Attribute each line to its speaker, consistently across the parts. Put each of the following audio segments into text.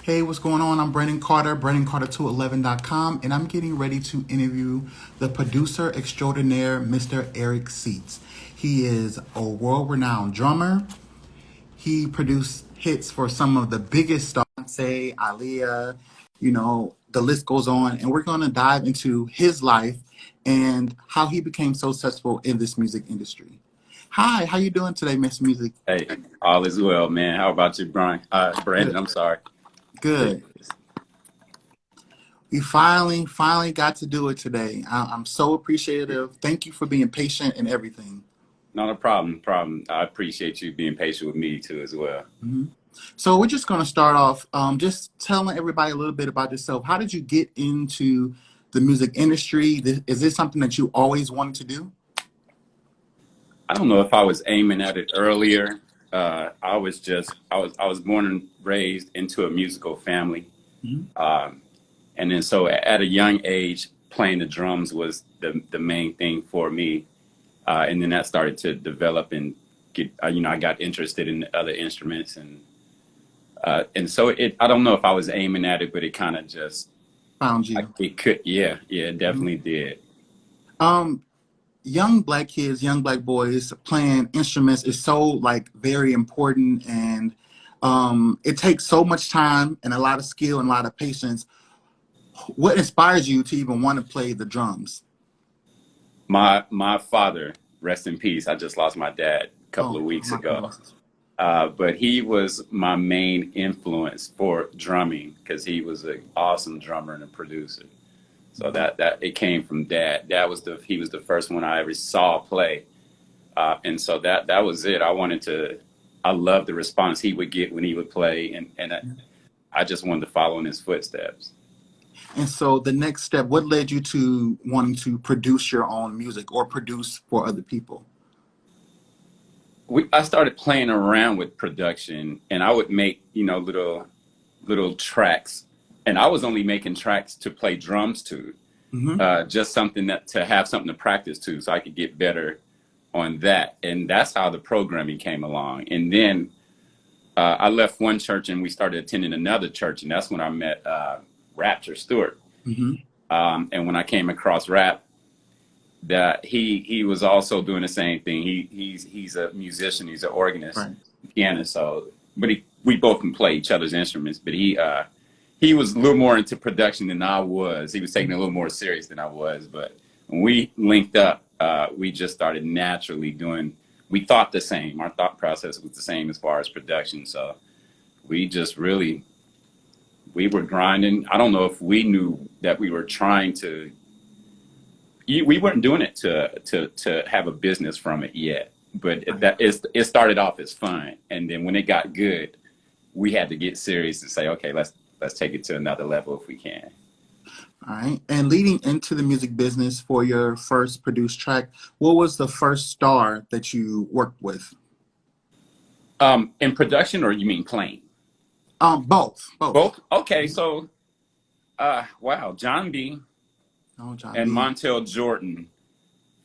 Speaker 1: Hey, what's going on? I'm Brandon Carter, BrandonCarter211.com, and I'm getting ready to interview the producer extraordinaire, Mr. Eric Seats. He is a world-renowned drummer. He produced hits for some of the biggest stars, say Aaliyah, the list goes on. And we're going to dive into his life and how he became so successful in this music industry. Hi, how you doing today, Miss Music?
Speaker 2: Hey, all is well, man. How about you, Brian? Brandon,
Speaker 1: Good.
Speaker 2: I'm sorry.
Speaker 1: Good. We finally got to do it today. I'm so appreciative. Thank you for being patient and everything.
Speaker 2: Not a problem. I appreciate you being patient with me too as well.
Speaker 1: So we're just going to start off just telling everybody a little bit about yourself. How did you get into the music industry? Is this something that you always wanted to do?
Speaker 2: I don't know if I was aiming at it earlier. I was born and raised into a musical family. And then so at a young age, playing the drums was the main thing for me. And then that started to develop and get, I got interested in other instruments and so I don't know if I was aiming at it, but it kind of just
Speaker 1: Found you.
Speaker 2: it could, it definitely did.
Speaker 1: Um, Young black kids, young black boys playing instruments is so like very important, and it takes so much time and a lot of skill and a lot of patience. What inspires you to even want to play the drums?
Speaker 2: My father, rest in peace. I just lost my dad a couple
Speaker 1: Oh,
Speaker 2: of weeks
Speaker 1: my
Speaker 2: ago.
Speaker 1: condolences.
Speaker 2: But he was my main influence for drumming because he was an awesome drummer and a producer. So that it came from dad. He was the first one I ever saw play. And so that was it. I loved the response he would get when he would play. I just wanted to follow in his footsteps.
Speaker 1: And so the next step, what led you to wanting to produce your own music or produce for other people?
Speaker 2: I started playing around with production and I would make, little tracks, and I was only making tracks to play drums to,
Speaker 1: Hmm.
Speaker 2: just something to have something to practice to so I could get better on that. And that's how the programming came along. And then I left one church and we started attending another church, and that's when I met Rapture Stewart.
Speaker 1: Hmm.
Speaker 2: And when I came across Rap, that he was also doing the same thing. He's a musician, he's an organist,
Speaker 1: Right.
Speaker 2: pianist. So, but we both can play each other's instruments. But he was a little more into production than I was. He was taking it a little more serious than I was. But when we linked up, we just started naturally doing. We thought the same. Our thought process was the same as far as production. So we just really we were grinding. I don't know if we knew that we were trying to. We weren't doing it to have a business from it yet. But it started off as fun, and then when it got good, we had to get serious and say, okay, let's take it to another level if we can.
Speaker 1: All right. And leading into the music business for your first produced track, what was the first star that you worked with?
Speaker 2: In production, or you mean playing?
Speaker 1: Both. Both.
Speaker 2: Both. Okay, so wow, John B.
Speaker 1: Oh, John
Speaker 2: and
Speaker 1: B.
Speaker 2: Montel Jordan.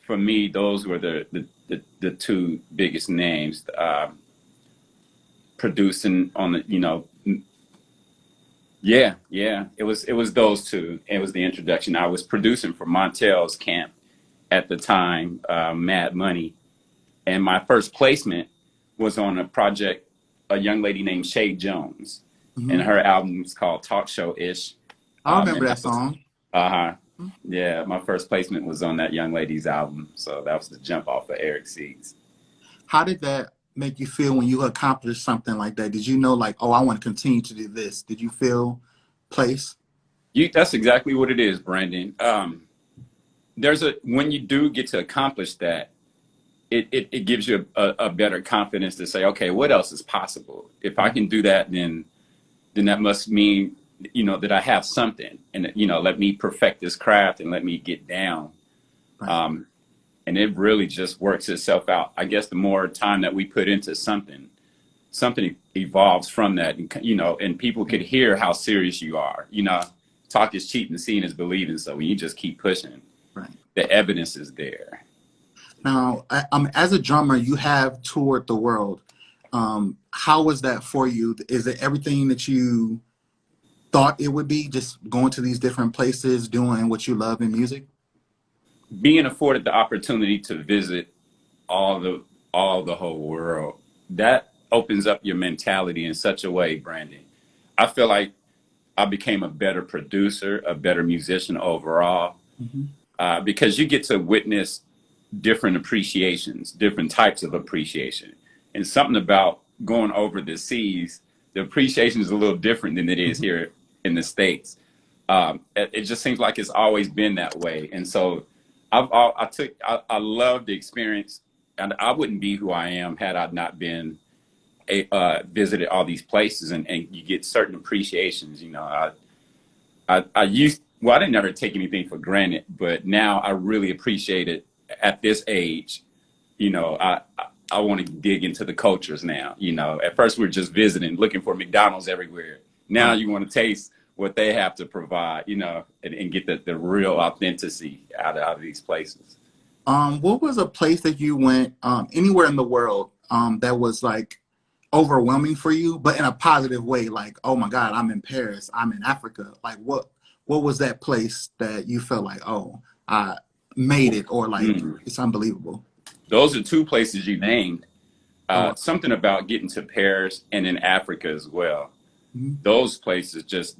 Speaker 2: For me, those were the two biggest names. Producing on the, yeah. It was those two. It was the introduction. I was producing for Montel's camp at the time, Mad Money, and my first placement was on a project. A young lady named Shay Jones, and
Speaker 1: Hmm.
Speaker 2: her album is called Talk Show Ish.
Speaker 1: I remember
Speaker 2: And
Speaker 1: that
Speaker 2: that was
Speaker 1: song.
Speaker 2: uh-huh. Yeah, my first placement was on that young lady's album, so that was the jump off of Eric Seeds.
Speaker 1: How did that make you feel when you accomplished something like that? Did you know, like, oh, I want to continue to do this? Did you feel place?
Speaker 2: That's exactly what it is, Brandon. When you do get to accomplish that, it gives you a better confidence to say, okay, what else is possible? If I can do that, then that must mean, that I have something, and let me perfect this craft and let me get down.
Speaker 1: Right.
Speaker 2: Um, and it really just works itself out. I guess the more time that we put into something evolves from that, and people could hear how serious you are. Talk is cheap and seeing is believing. So when you just keep pushing,
Speaker 1: Right.
Speaker 2: the evidence is there.
Speaker 1: Now, as a drummer, you have toured the world. How was that for you? Is it everything that you thought it would be, just going to these different places, doing what you love in music?
Speaker 2: Being afforded the opportunity to visit all the whole world, that opens up your mentality in such a way, Brandon. I feel like I became a better producer, a better musician overall,
Speaker 1: Hmm.
Speaker 2: because you get to witness different appreciations, different types of appreciation. And something about going over the seas, the appreciation is a little different than it is
Speaker 1: Hmm.
Speaker 2: here in the States. It just seems like it's always been that way. And so I love the experience, and I wouldn't be who I am had I not been visited all these places, and you get certain appreciations. I used, well, I didn't never take anything for granted, but now I really appreciate it at this age. I want to dig into the cultures now. At first we are just visiting, looking for McDonald's everywhere. Now
Speaker 1: Right.
Speaker 2: you want to taste what they have to provide, and get the real authenticity out of these places.
Speaker 1: What was a place that you went, anywhere in the world, that was like overwhelming for you, but in a positive way? Like, oh my God, I'm in Paris, I'm in Africa. Like, what was that place that you felt like, oh, I made it, or like
Speaker 2: Mm.
Speaker 1: it's unbelievable?
Speaker 2: Those are two places you named.
Speaker 1: Oh, wow.
Speaker 2: Something about getting to Paris and in Africa as well.
Speaker 1: Mhm.
Speaker 2: Those places just,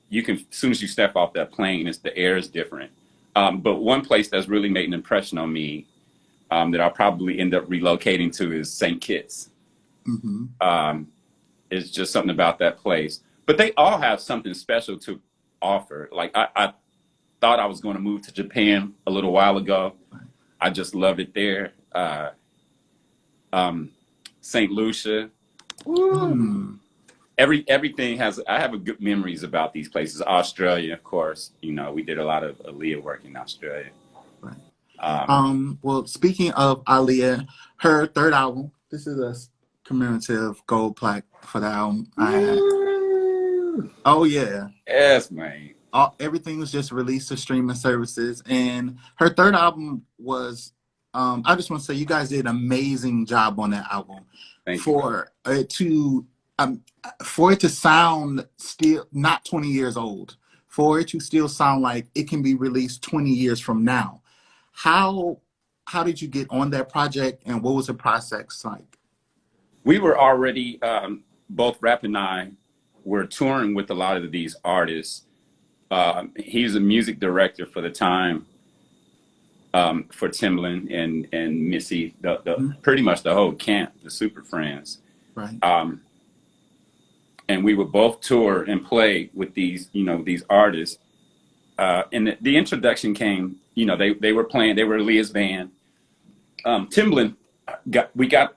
Speaker 2: you can, as soon as you step off that plane, the air is different. But one place that's really made an impression on me, that I'll probably end up relocating to, is St. Kitts.
Speaker 1: Mhm.
Speaker 2: Um, it's just something about that place. But they all have something special to offer. Like I thought I was going to move to Japan a little while ago. I just loved it there. Um, St. Lucia. Woo.
Speaker 1: Mm.
Speaker 2: Everything has. I have a good memories about these places. Australia, of course. We did a lot of Aaliyah work in Australia.
Speaker 1: Right.
Speaker 2: Um,
Speaker 1: Well, speaking of Aaliyah, her third album, this is a commemorative gold plaque for the album I had.
Speaker 2: woo.
Speaker 1: Oh yeah.
Speaker 2: Yes, man.
Speaker 1: Everything was just released to streaming services, and her third album was, I just want to say you guys did an amazing job on that album.
Speaker 2: Thank you, brother.
Speaker 1: For it to um, for it to sound still not 20 years old, for it to still sound like it can be released 20 years from now. How did you get on that project, and what was the process like?
Speaker 2: We were already, both Rap and I were touring with a lot of these artists. He's a music director for the time, for Timbaland and Missy, the
Speaker 1: Mhm.
Speaker 2: pretty much the whole camp, the Super Friends.
Speaker 1: Right.
Speaker 2: Um, and we would both tour and play with these artists. And the introduction came, they were playing, they were Leah's band. Timbaland we got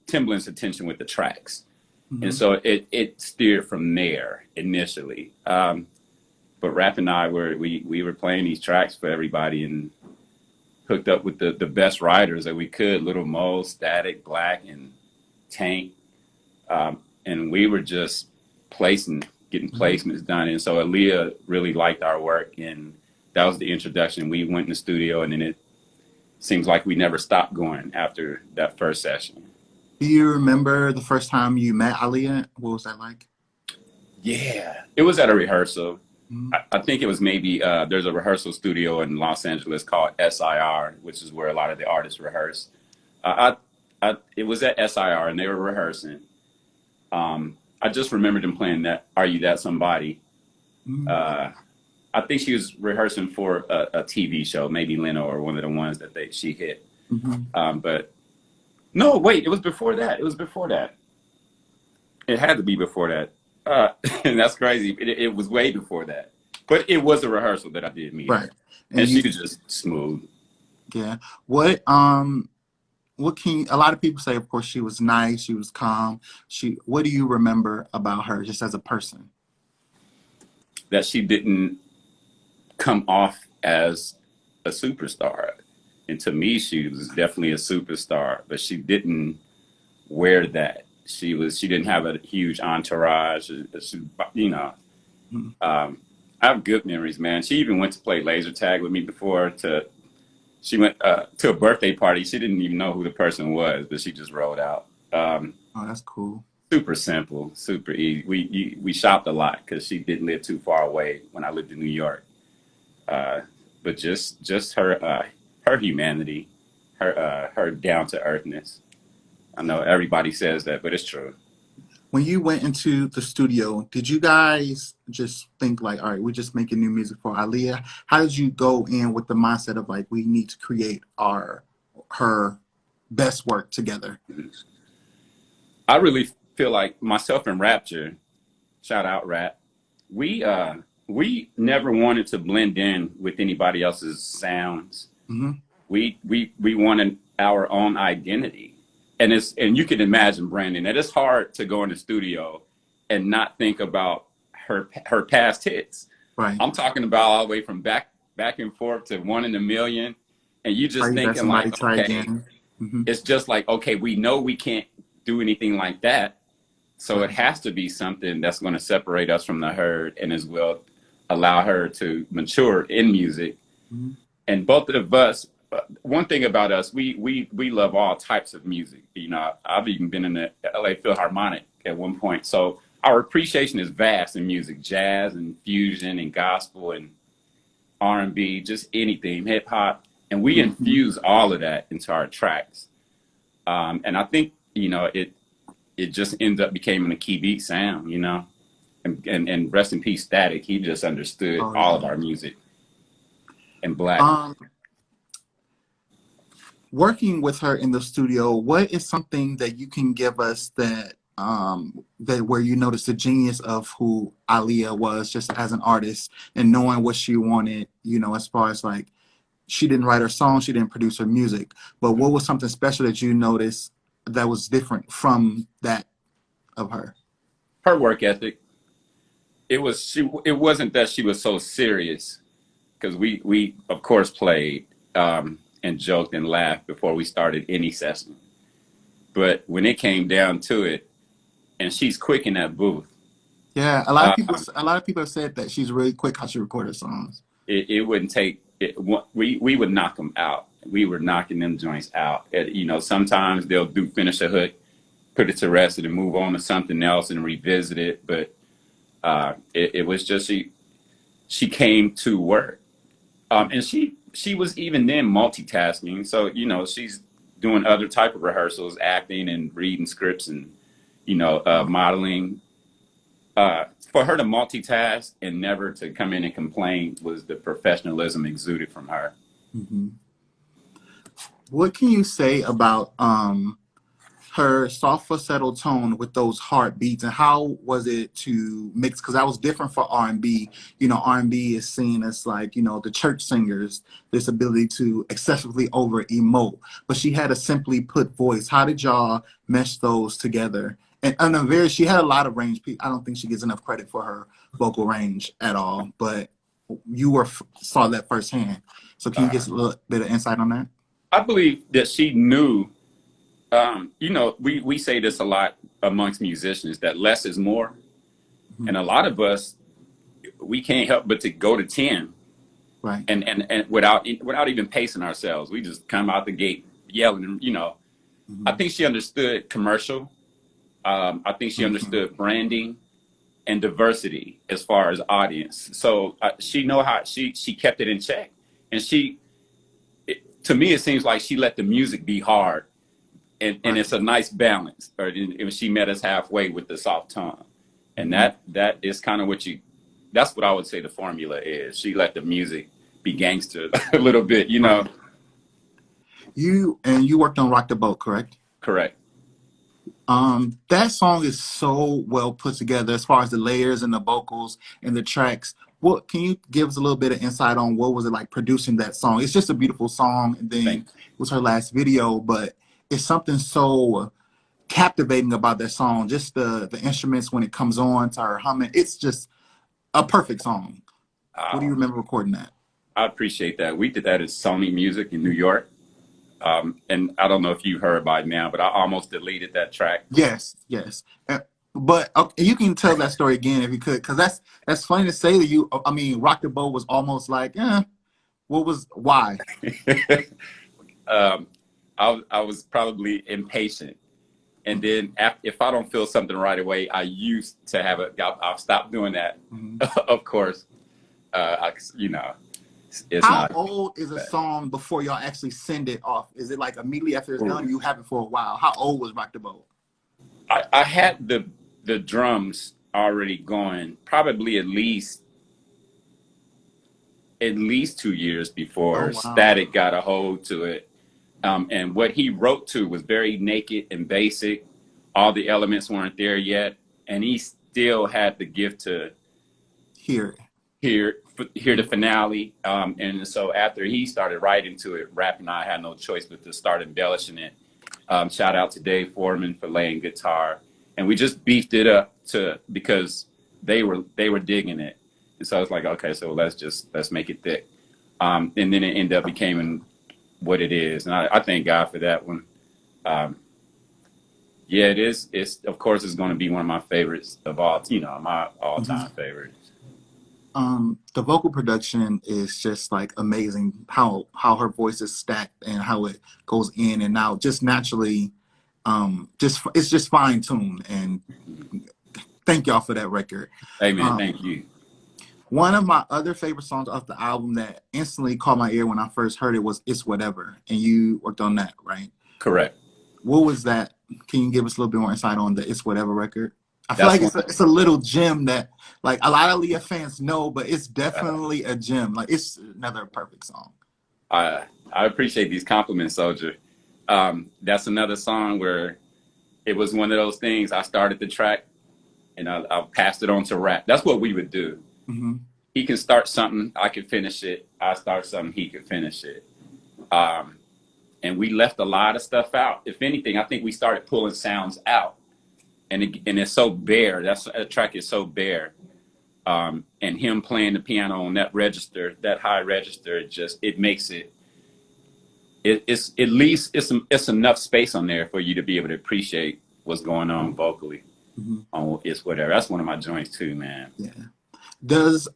Speaker 2: Timbaland's attention with the tracks. And
Speaker 1: Hmm.
Speaker 2: so it steered from there initially. But Rap and I we were playing these tracks for everybody, and hooked up with the best writers that we could, Little Mo, Static, Black, and Tank. And we were just getting
Speaker 1: Hmm.
Speaker 2: placements done. And so Aaliyah really liked our work, and that was the introduction. We went in the studio, and then it seems like we never stopped going after that first session.
Speaker 1: Do you remember the first time you met Aaliyah? What was that like?
Speaker 2: Yeah, it was at a rehearsal.
Speaker 1: Mhm.
Speaker 2: I think it was maybe, there's a rehearsal studio in Los Angeles called SIR, which is where a lot of the artists rehearse. It was at SIR, and they were rehearsing. I just remembered them playing that "Are You That Somebody."
Speaker 1: Mhm.
Speaker 2: Uh, I think she was rehearsing for a TV show, maybe Leno or one of the ones that she hit.
Speaker 1: Mhm.
Speaker 2: But no, wait, it was before that. It was before that. It had to be before that. And that's crazy. It was way before that. But it was a rehearsal that I did meet
Speaker 1: Right.
Speaker 2: her,
Speaker 1: And
Speaker 2: and
Speaker 1: you,
Speaker 2: she was just smooth.
Speaker 1: yeah. What can a lot of people say? Of course, she was nice. She was calm. What do you remember about her, just as a person?
Speaker 2: That she didn't come off as a superstar, and to me, she was definitely a superstar. But she didn't wear that. She didn't have a huge entourage. She, you know,
Speaker 1: Mhm.
Speaker 2: um, I have good memories, man. She even went to play laser tag with me before. She went to a birthday party. She didn't even know who the person was, but she just rolled out.
Speaker 1: Oh, that's cool.
Speaker 2: Super simple, super easy. We shopped a lot because she didn't live too far away when I lived in New York. Uh, but just her her humanity, her down to earthness. I know everybody says that, but it's true.
Speaker 1: When you went into the studio, did you guys just think like, all right, we're just making new music for Aaliyah? How did you go in with the mindset of like, we need to create our her best work together?
Speaker 2: I really feel like myself and Rapture, shout out Rap, we we never wanted to blend in with anybody else's sounds.
Speaker 1: Hmm.
Speaker 2: We wanted our own identity. And you can imagine, Brandon, that it's hard to go in the studio and not think about her past hits.
Speaker 1: Right.
Speaker 2: I'm talking about all the way from back and forth to One in a Million, and you just
Speaker 1: Pray that
Speaker 2: thinking
Speaker 1: somebody
Speaker 2: like,
Speaker 1: try
Speaker 2: okay,
Speaker 1: again. Hmm.
Speaker 2: it's just like, okay, we know we can't do anything like that, so it
Speaker 1: Right.
Speaker 2: has to be something that's going to separate us from the herd and as well allow her to mature in music.
Speaker 1: Hmm.
Speaker 2: And both of us, one thing about us, we love all types of music. You know, I've even been in the LA Philharmonic at one point, so our appreciation is vast in music, jazz and fusion and gospel and R&B, just anything, hip hop, and we
Speaker 1: Hmm.
Speaker 2: infuse all of that into our tracks. And I think it just ends up becoming a key beat sound, you know. And rest in peace, Static. He just understood
Speaker 1: Oh
Speaker 2: all of
Speaker 1: yeah.
Speaker 2: our music and black.
Speaker 1: Um, Working with her in the studio, what is something that you can give us that where you notice the genius of who Aaliyah was just as an artist and knowing what she wanted, as far as like she didn't write her songs, she didn't produce her music, but what was something special that you noticed that was different from that of her?
Speaker 2: Her work ethic. It wasn't that she was so serious because we of course played and joked and laughed before we started any session. But when it came down to it, and she's quick in that booth,
Speaker 1: Yeah,
Speaker 2: um,
Speaker 1: a lot of people have said that she's really quick how she records her songs.
Speaker 2: it wouldn't take it. We would knock them out. We were knocking them joints out. You know, sometimes they'll do finish a hook, put it to rest, and then move on to something else and revisit it. But it was just she came to work, and she was even then multitasking. So you know, she's doing other type of rehearsals, acting and reading scripts and
Speaker 1: Oh.
Speaker 2: modeling. For her to multitask and never to come in and complain was the professionalism exuded from her.
Speaker 1: Mhm. What can you say about her soft falsetto tone with those hard beats, and how was it to mix? Because that was different for R&B. R&B is seen as like the church singers, this ability to excessively over emote, but she had a simply put voice. How did y'all mesh those together? And a very she had a lot of range. I don't think she gets enough credit for her vocal range at all, but you saw that firsthand. So can you give us a little bit of insight on that?
Speaker 2: I believe that she knew. We say this a lot amongst musicians that less is more,
Speaker 1: Mhm.
Speaker 2: and a lot of us we can't help but to go to 10
Speaker 1: Right.
Speaker 2: and without even pacing ourselves, we just come out the gate yelling. I
Speaker 1: Mhm.
Speaker 2: think she understood commercial. I think she
Speaker 1: Mhm.
Speaker 2: understood branding and diversity as far as audience. So she know how she kept it in check, and to me it seems like she let the music be hard, and
Speaker 1: Right.
Speaker 2: it's a nice balance. Or she met us halfway with the soft tone, and
Speaker 1: Mhm.
Speaker 2: that is kind of what you. That's what I would say the formula is. She let the music be gangster a little bit, you know.
Speaker 1: Right. You worked on Rock the Boat, correct?
Speaker 2: Correct.
Speaker 1: That song is so well put together as far as the layers and the vocals and the tracks. What can you give us a little bit of insight on what was it like producing that song? It's just a beautiful song, and then
Speaker 2: Thank.
Speaker 1: it was her last video, but it's something so captivating about that song. Just the instruments when it comes on to her humming. It's just a perfect song. What do you
Speaker 2: Oh,
Speaker 1: remember recording that?
Speaker 2: I appreciate that. We did that at Sony Music in New York. And I don't know if you heard by now, but I almost deleted that track.
Speaker 1: Yes, yes. But okay, you can tell that story again if you could, because that's funny to say that you. I mean, Rock the Boat was almost like, what was why?
Speaker 2: um, I was probably impatient. And then if I don't feel something right away, I used to have I'll stop doing that.
Speaker 1: Mhm.
Speaker 2: Of course, you know, it's
Speaker 1: How
Speaker 2: not.
Speaker 1: old is a
Speaker 2: But
Speaker 1: song before y'all actually send it off? Is it like immediately after it's done, or you have it for a while? How old was Rock the Boat?
Speaker 2: I had the drums already going, probably at least 2 years
Speaker 1: Oh
Speaker 2: before
Speaker 1: wow.
Speaker 2: Static got a hold to it. And what he wrote to was very naked and basic. All the elements weren't there yet, and he still had the gift to
Speaker 1: Here.
Speaker 2: hear hear the
Speaker 1: Mhm.
Speaker 2: finale. And so after he started writing to it, rapping, I had no choice but to start embellishing it. Shout out to Dave Foreman for laying guitar, and we just beefed it up to because they were digging it, and so I was like, okay, so let's make it thick, and then it ended up becoming what it is, and I thank God for that one. Um, yeah, it is. It's of course it's going to be one of my favorites of all, my all
Speaker 1: Mhm.
Speaker 2: time favorites.
Speaker 1: The vocal production is just like amazing. How her voice is stacked and how it goes in and out just naturally. Just it's just fine tuned. And thank y'all for that record.
Speaker 2: Hey man,
Speaker 1: Um,
Speaker 2: thank you.
Speaker 1: One of my other favorite songs off the album that instantly caught my ear when I first heard it was "It's Whatever," and you worked on that, right?
Speaker 2: Correct.
Speaker 1: What was that? Can you give us a little bit more insight on the "It's Whatever" record? I feel
Speaker 2: That's
Speaker 1: like
Speaker 2: one.
Speaker 1: it's a little gem that like a lot of Leah fans know, but it's definitely a gem. Like it's another perfect song.
Speaker 2: I appreciate these compliments, Soldier. That's another song where it was one of those things. I started the track and I passed it on to rap. That's what we would do.
Speaker 1: Hmm.
Speaker 2: He can start something, I can finish it. I start something, he can finish it. Um, and we left a lot of stuff out. If anything, I think we started pulling sounds out, and it's so bare. That track is so bare. And him playing the piano on that register, that high register, it makes it's at least it's enough space on there for you to be able to appreciate what's going on vocally
Speaker 1: Hmm.
Speaker 2: on It's Whatever. That's one of my joints too, man.
Speaker 1: Yeah. Does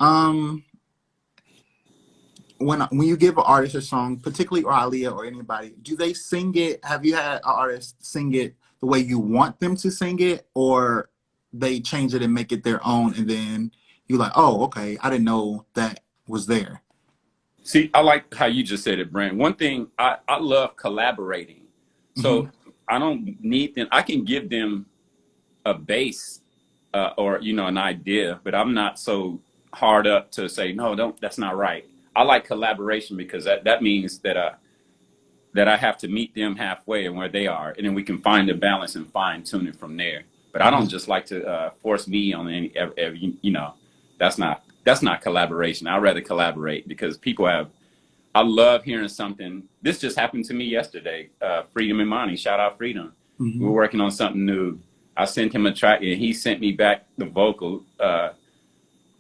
Speaker 1: when you give an artist a song, particularly or Aaliyah or anybody, do they sing it? Have you had an artist sing it the way you want them to sing it, or they change it and make it their own, and then you're like, oh, okay, I didn't know that was there.
Speaker 2: See, I like how you just said it, Brent. One thing I love collaborating.
Speaker 1: Hmm.
Speaker 2: So I don't need them. I can give them a base or an idea, but I'm not so hard up to say no, don't. That's not right. I like collaboration because that means that I have to meet them halfway and where they are, and then we can find a balance and fine tune it from there. But I don't
Speaker 1: Hmm.
Speaker 2: just like to force me on any. That's not collaboration. I'd rather collaborate because people have. I love hearing something. This just happened to me yesterday. Freedom and Money, shout out Freedom. We
Speaker 1: Hmm.
Speaker 2: were working on something new. I sent him a track and he sent me back the vocal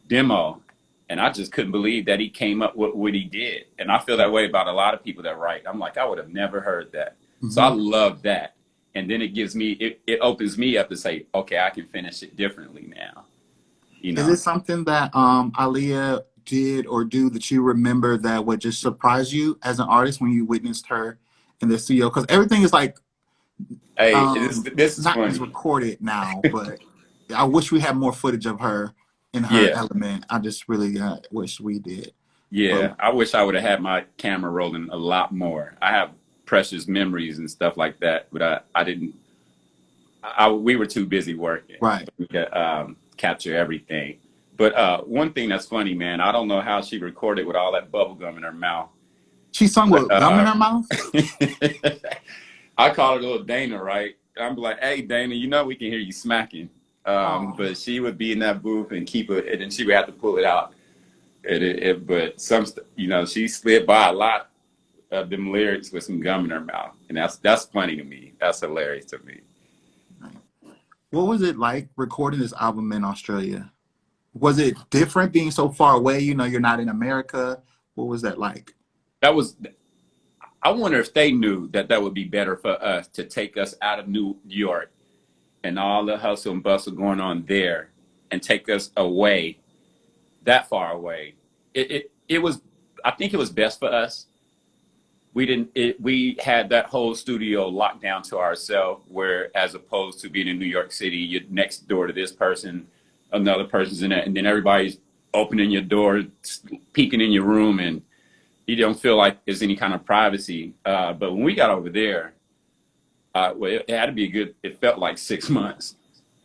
Speaker 2: demo, and I just couldn't believe that he came up with what he did. And I feel that way about a lot of people that write. I'm like, I would have never heard that. So I
Speaker 1: Hmm.
Speaker 2: love that. And then it opens me up to say, okay, I can finish it differently now. You
Speaker 1: Is it
Speaker 2: know,
Speaker 1: something that Aaliyah did or do that you remember that would just surprise you as an artist when you witnessed her in the studio? Because everything is like
Speaker 2: hey, this is
Speaker 1: not as
Speaker 2: funny.
Speaker 1: recorded now, but I wish we had more footage of her in her
Speaker 2: Yeah,
Speaker 1: element. I just really wish we did. But
Speaker 2: yeah. I wish I would have had my camera rolling a lot more. I have precious memories and stuff like that, but I didn't. We were too busy working
Speaker 1: right,
Speaker 2: to capture everything. But one thing that's funny, man, I don't know how she recorded with all that bubble gum in her mouth.
Speaker 1: she sung
Speaker 2: But
Speaker 1: with gum in her mouth.
Speaker 2: I call her little Dana, right? I'm like, hey, Dana, we can hear you smacking.
Speaker 1: Oh,
Speaker 2: But she would be in that booth and keep it, and then she would have to pull it out. But she slid by a lot of them lyrics with some gum in her mouth, and that's funny to me. That's hilarious to me.
Speaker 1: right. What was it like recording this album in Australia? Was it different being so far away? You know, you're not in America. What was that like?
Speaker 2: That was I wonder if they knew that would be better for us to take us out of New York and all the hustle and bustle going on there and take us away, that far away. It was, I think it was best for us we had that whole studio locked down to ourselves, where as opposed to being in New York City, you're next door to this person, another person's in it, and then everybody's opening your door, peeking in your room, and you don't feel like there's any kind of privacy. But when we got over there, well, it had to be it felt like 6 months,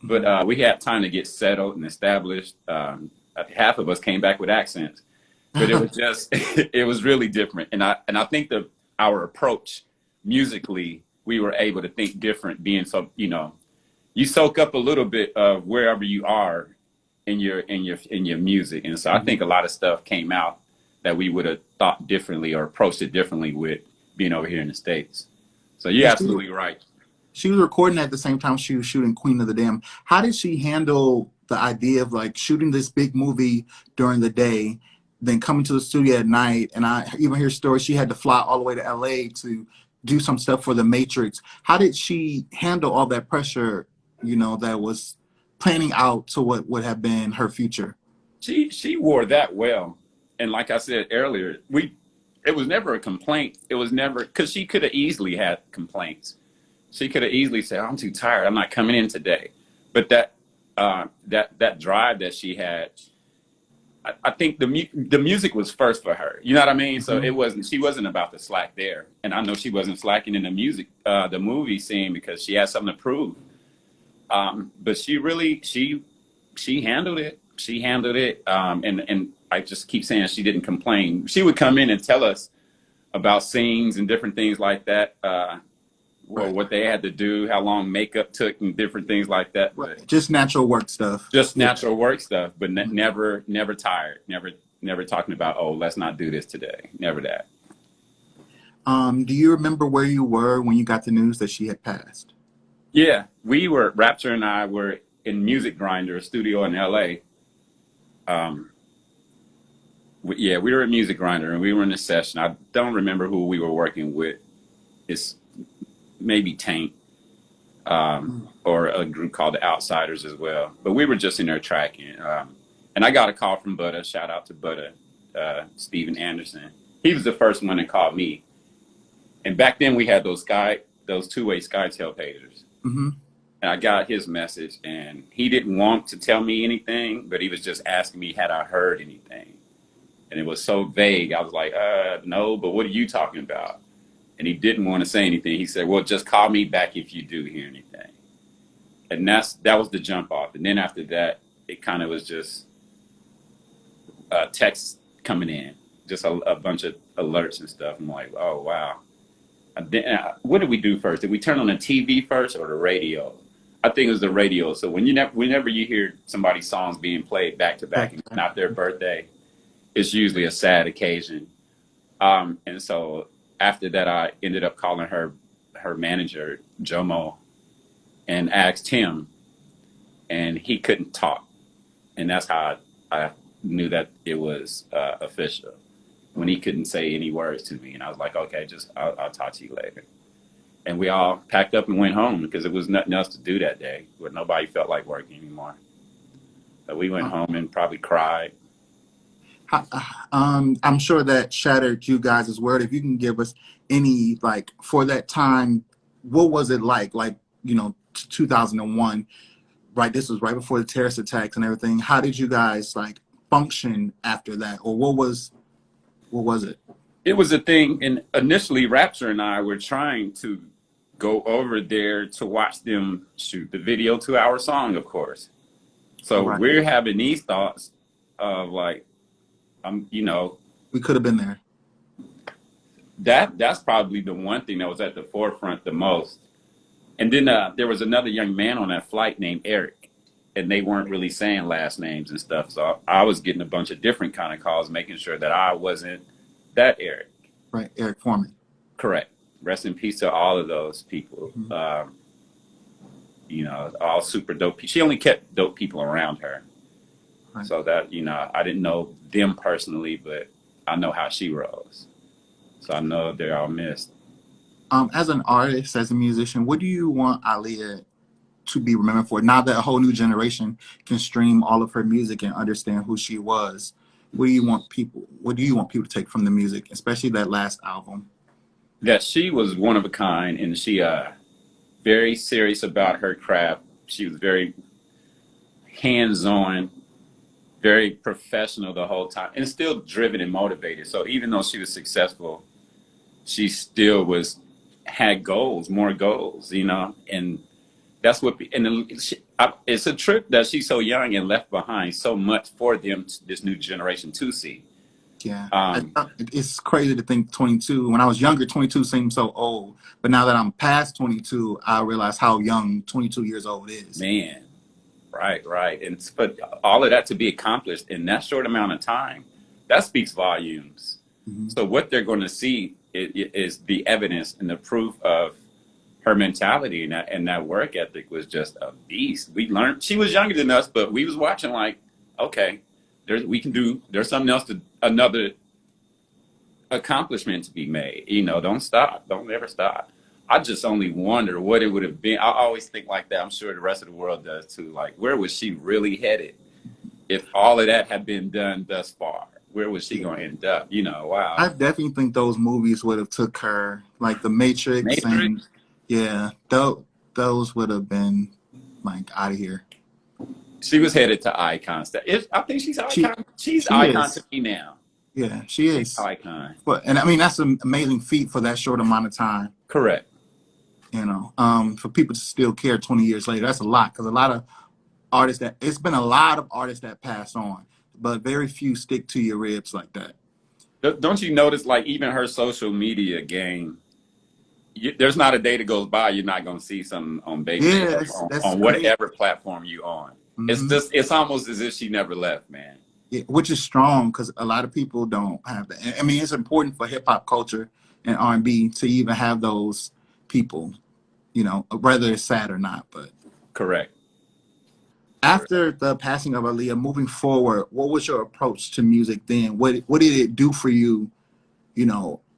Speaker 2: but we had time to get settled and established. Half of us came back with accents, but it was just, it was really different. And I think our approach musically, we were able to think different, being so, you soak up a little bit of wherever you are in your music. And so I think a lot of stuff came out that we would have thought differently or approached it differently with being over here in the States. So you're absolutely right.
Speaker 1: She was recording at the same time she was shooting Queen of the Dam. How did she handle the idea of like shooting this big movie during the day, then coming to the studio at night? And I even hear stories she had to fly all the way to LA to do some stuff for The Matrix. How did she handle all that pressure, that was planning out to what would have been her future?
Speaker 2: She wore that well. And like I said earlier, it was never a complaint. It was never, because she could have easily had complaints. She could have easily said, "I'm too tired. I'm not coming in today." But that drive that she had, I think the music was first for her. You know what I mean? So she wasn't about to slack there. And I know she wasn't slacking in the movie scene, because she had something to prove. But she handled it. She handled it. And I just keep saying she didn't complain. She would come in and tell us about scenes and different things like that, or what they had to do, how long makeup took, and different things like that.
Speaker 1: Right. Just natural work stuff.
Speaker 2: Just natural work stuff, but never tired. Never talking about, oh, let's not do this today. Never that.
Speaker 1: Do you remember where you were when you got the news that she had passed?
Speaker 2: Yeah, Rapture and I were in Music Grinder, a studio in LA. We were at Music Grinder, and we were in a session. I don't remember who we were working with. It's maybe Taint, or a group called The Outsiders as well. But we were just in there tracking. And I got a call from Buddha. Shout out to Buddha, Steven Anderson. He was the first one that called me. And back then we had those two-way SkyTel pagers.
Speaker 1: Mm-hmm.
Speaker 2: And I got his message, and he didn't want to tell me anything, but he was just asking me, had I heard anything? And it was so vague. I was like, no, but what are you talking about? And he didn't want to say anything. He said, well, just call me back if you do hear anything. And that was the jump off. And then after that, it kind of was just texts coming in, just a bunch of alerts and stuff. I'm like, oh, wow. What did we do first? Did we turn on the TV first or the radio? I think it was the radio. So whenever you hear somebody's songs being played back to back and not their birthday, it's usually a sad occasion. And so after that, I ended up calling her manager, Jomo, and asked him, and he couldn't talk. And that's how I knew that it was official, when he couldn't say any words to me. And I was like, okay, I'll talk to you later. And we all packed up and went home, because there was nothing else to do that day, where nobody felt like working anymore. So we went home and probably cried.
Speaker 1: I'm sure that shattered you guys' world. If you can give us any, like, for that time, what was it like? Like, 2001, right? This was right before the terrorist attacks and everything. How did you guys, like, function after that? Or what was it?
Speaker 2: It was a thing. And initially, Rapture and I were trying to go over there to watch them shoot the video to our song, of course. So we're having these thoughts of like,
Speaker 1: we could have been there.
Speaker 2: That's probably the one thing that was at the forefront the most. And then there was another young man on that flight named Eric, and they weren't really saying last names and stuff. So I was getting a bunch of different kind of calls, making sure that I wasn't that Eric.
Speaker 1: Right, Eric Foreman.
Speaker 2: Correct. Rest in peace to all of those people.
Speaker 1: Mm-hmm.
Speaker 2: All super dope. She only kept dope people around her. Right. So that, I didn't know them personally, but I know how she rolls. So I know they're all missed.
Speaker 1: As an artist, as a musician, what do you want Aaliyah to be remembered for? Now that a whole new generation can stream all of her music and understand who she was, what do you want people to take from the music, especially that last album?
Speaker 2: that she was one of a kind, and she very serious about her craft. She was very hands on, very professional the whole time, and still driven and motivated. So even though she was successful, she still was had goals, more goals, and that's what. It's a trip that she's so young and left behind so much for them, this new generation to see.
Speaker 1: Yeah,
Speaker 2: Um,
Speaker 1: it's crazy to think 22. When I was younger, 22 seemed so old. But now that I'm past 22, I realize how young 22 years old is.
Speaker 2: Man, right, right, and but all of that to be accomplished in that short amount of time, that speaks volumes.
Speaker 1: Hmm.
Speaker 2: So what they're going to see is the evidence and the proof of her mentality, and that work ethic was just a beast. We learned she was younger than us, but we was watching like, okay, there's something else to another accomplishment to be made. Don't stop, don't ever stop. I just only wonder what it would have been. I always think like that. I'm sure the rest of the world does too. Like, where was she really headed if all of that had been done thus far? Where was she
Speaker 1: Yeah.
Speaker 2: going to end up? Wow.
Speaker 1: I definitely think those movies would have took her, like The Matrix, and
Speaker 2: Matrix.
Speaker 1: yeah, those would have been like out of here.
Speaker 2: She was headed to icon status. I think she's
Speaker 1: She
Speaker 2: icon. She's
Speaker 1: she
Speaker 2: icon
Speaker 1: is,
Speaker 2: to me now.
Speaker 1: yeah, she
Speaker 2: She's
Speaker 1: is.
Speaker 2: icon.
Speaker 1: But and I mean that's an amazing feat for that short amount of time.
Speaker 2: Correct.
Speaker 1: For people to still care 20 years later, that's a lot because a lot of artists that it's been a lot of artists that pass on, but very few stick to your ribs like that.
Speaker 2: Don't you notice, like, even her social media game? There's not a day that goes by you're not going to see something on Baby
Speaker 1: Yeah,
Speaker 2: Stuff
Speaker 1: that's
Speaker 2: on
Speaker 1: crazy.
Speaker 2: whatever platform you on.
Speaker 1: Hmm.
Speaker 2: It's almost as if she never left, man.
Speaker 1: Yeah, which is strong because a lot of people don't have that. I mean, it's important for hip hop culture and R&B to even have those people, whether it's sad or not. But
Speaker 2: Correct. Correct.
Speaker 1: after the passing of Aaliyah, moving forward, what was your approach to music then? What did it do for you,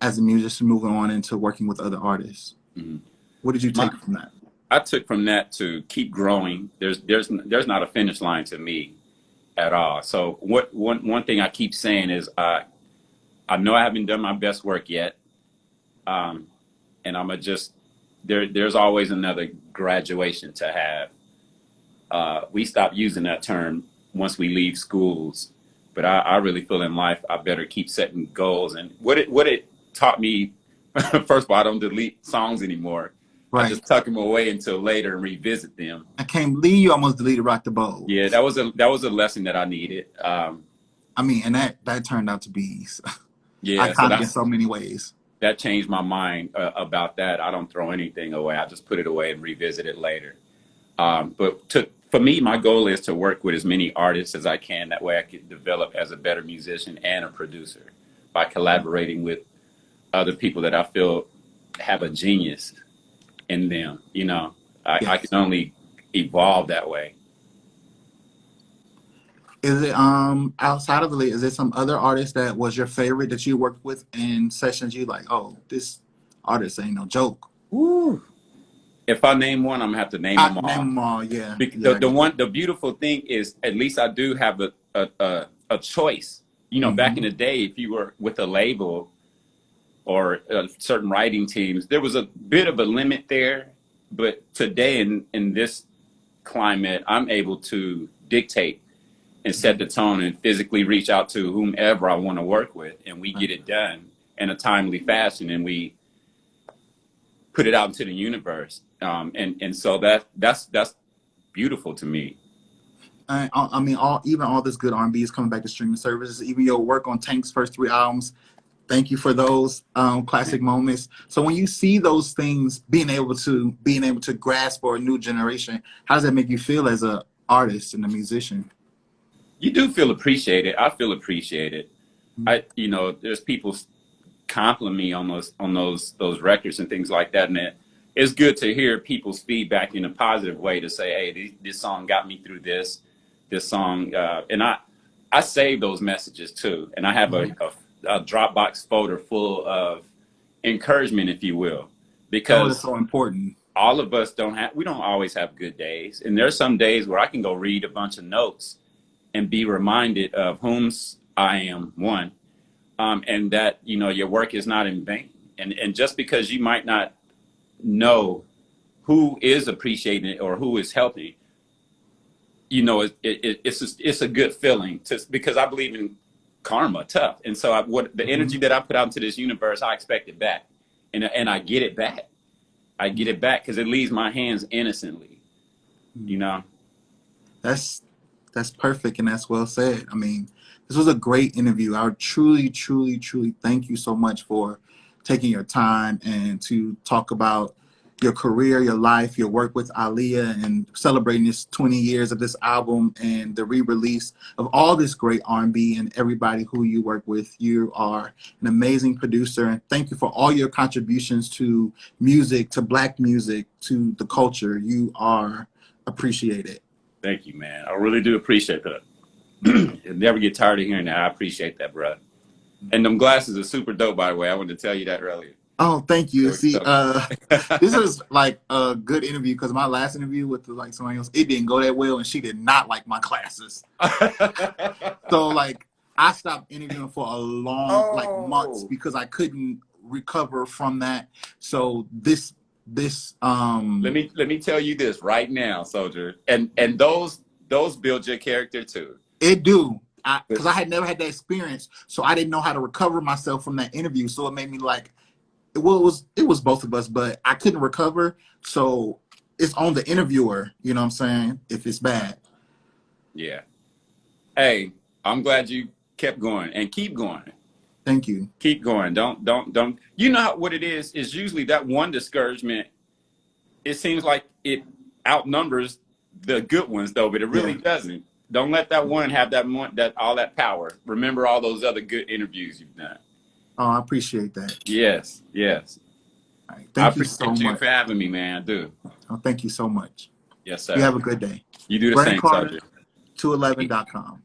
Speaker 1: as a musician moving on into working with other artists?
Speaker 2: Mhm.
Speaker 1: What did you
Speaker 2: My,
Speaker 1: take from that?
Speaker 2: I took from that to keep growing. There's not a finish line to me at all. So one thing I keep saying is I know I haven't done my best work yet, um, and I'm gonna just there's always another graduation to have. We stop using that term once we leave schools, but I really feel in life I better keep setting goals. And what it taught me, first of all, I don't delete songs anymore. I
Speaker 1: Right.
Speaker 2: just tuck them away until later and revisit them.
Speaker 1: I can't believe you almost deleted Rock the Boat.
Speaker 2: Yeah, that was a lesson that I needed.
Speaker 1: I mean, and that turned out to be
Speaker 2: Yeah, so
Speaker 1: iconic in so many ways.
Speaker 2: that changed my mind about that. I don't throw anything away. I just put it away and revisit it later. For me, my goal is to work with as many artists as I can. That way I can develop as a better musician and a producer by collaborating with other people that I feel have a genius in them. I can
Speaker 1: Yes.
Speaker 2: only evolve that way.
Speaker 1: Is it outside of the league, is there some other artist that was your favorite that you worked with in sessions you like, oh, this artist ain't no joke?
Speaker 2: Woo. If I name one, I'm gonna have to name
Speaker 1: I
Speaker 2: them
Speaker 1: name
Speaker 2: all.
Speaker 1: them all, yeah.
Speaker 2: The
Speaker 1: Yeah, I
Speaker 2: the
Speaker 1: get
Speaker 2: one the beautiful thing is at least I do have a choice. Back in
Speaker 1: hmm
Speaker 2: the day, if you were with a label or certain writing teams, there was a bit of a limit there. But today, in this climate, I'm able to dictate and set the tone and physically reach out to whomever I want to work with, and we get it done in a timely fashion, and we put it out into the universe. And so that's beautiful to me.
Speaker 1: I mean, all this good R&B is coming back to streaming services. Even your work on Tank's first three albums, thank you for those classic moments. So when you see those things being able to grasp for a new generation, how does that make you feel as a artist and a musician?
Speaker 2: You do feel appreciated. I feel appreciated. There's people compliment me on those records and things like that, and it's good to hear people's feedback in a positive way to say, hey, this song got me through this song, and I save those messages too, and I have
Speaker 1: Mhm.
Speaker 2: a Dropbox folder full of encouragement, if you will,
Speaker 1: Oh, that's
Speaker 2: because
Speaker 1: so important.
Speaker 2: all of us we don't always have good days, and there's some days where I can go read a bunch of notes and be reminded of whom I am, one, and that your work is not in vain. And just because you might not know who is appreciating it or who is helping, you know, it's a good feeling because I believe in karma, tough. And so what the energy that I put out into this universe, I expect it back, and I get it back. I get it back because it leaves my hands innocently, you know.
Speaker 1: That's perfect, and that's well said. I mean, this was a great interview. I truly, truly, truly thank you so much for taking your time and to talk about your career, your life, your work with Aaliyah, and celebrating this 20 years of this album and the re-release of all this great R&B and everybody who you work with. You are an amazing producer, and thank you for all your contributions to music, to Black music, to the culture. You are appreciated.
Speaker 2: Thank you, man. I really do appreciate that. You'll never get tired of hearing that. I appreciate that, bro. And them glasses are super dope, by the way. I wanted to tell you that earlier.
Speaker 1: Oh, thank you.
Speaker 2: So
Speaker 1: See, this is like a good interview because my last interview with like somebody else, it didn't go that well, and she did not like my glasses. So like, I stopped interviewing for a long, like months, because I couldn't recover from that. So this
Speaker 2: let me tell you this right now, soldier, and those build your character too.
Speaker 1: It do. Because I had never had that experience, so I didn't know how to recover myself from that interview. So it made me like, well, it was both of us, but I couldn't recover. So it's on the interviewer, you know what I'm saying, if it's bad.
Speaker 2: Yeah. Hey, I'm glad you kept going and keep going.
Speaker 1: Thank you.
Speaker 2: Keep going. Don't. You know what it is usually that one discouragement, it seems like it outnumbers the good ones though, but it really doesn't. Don't let that one have all that power. Remember all those other good interviews you've done.
Speaker 1: Oh, I appreciate that.
Speaker 2: Yes.
Speaker 1: All right. Thank you so much.
Speaker 2: I appreciate you for having me, man. I do.
Speaker 1: Oh, thank you so much.
Speaker 2: Yes, sir.
Speaker 1: You have a good day.
Speaker 2: You do the
Speaker 1: Brandon
Speaker 2: same,
Speaker 1: Carter,
Speaker 2: Sergeant.
Speaker 1: 211.com.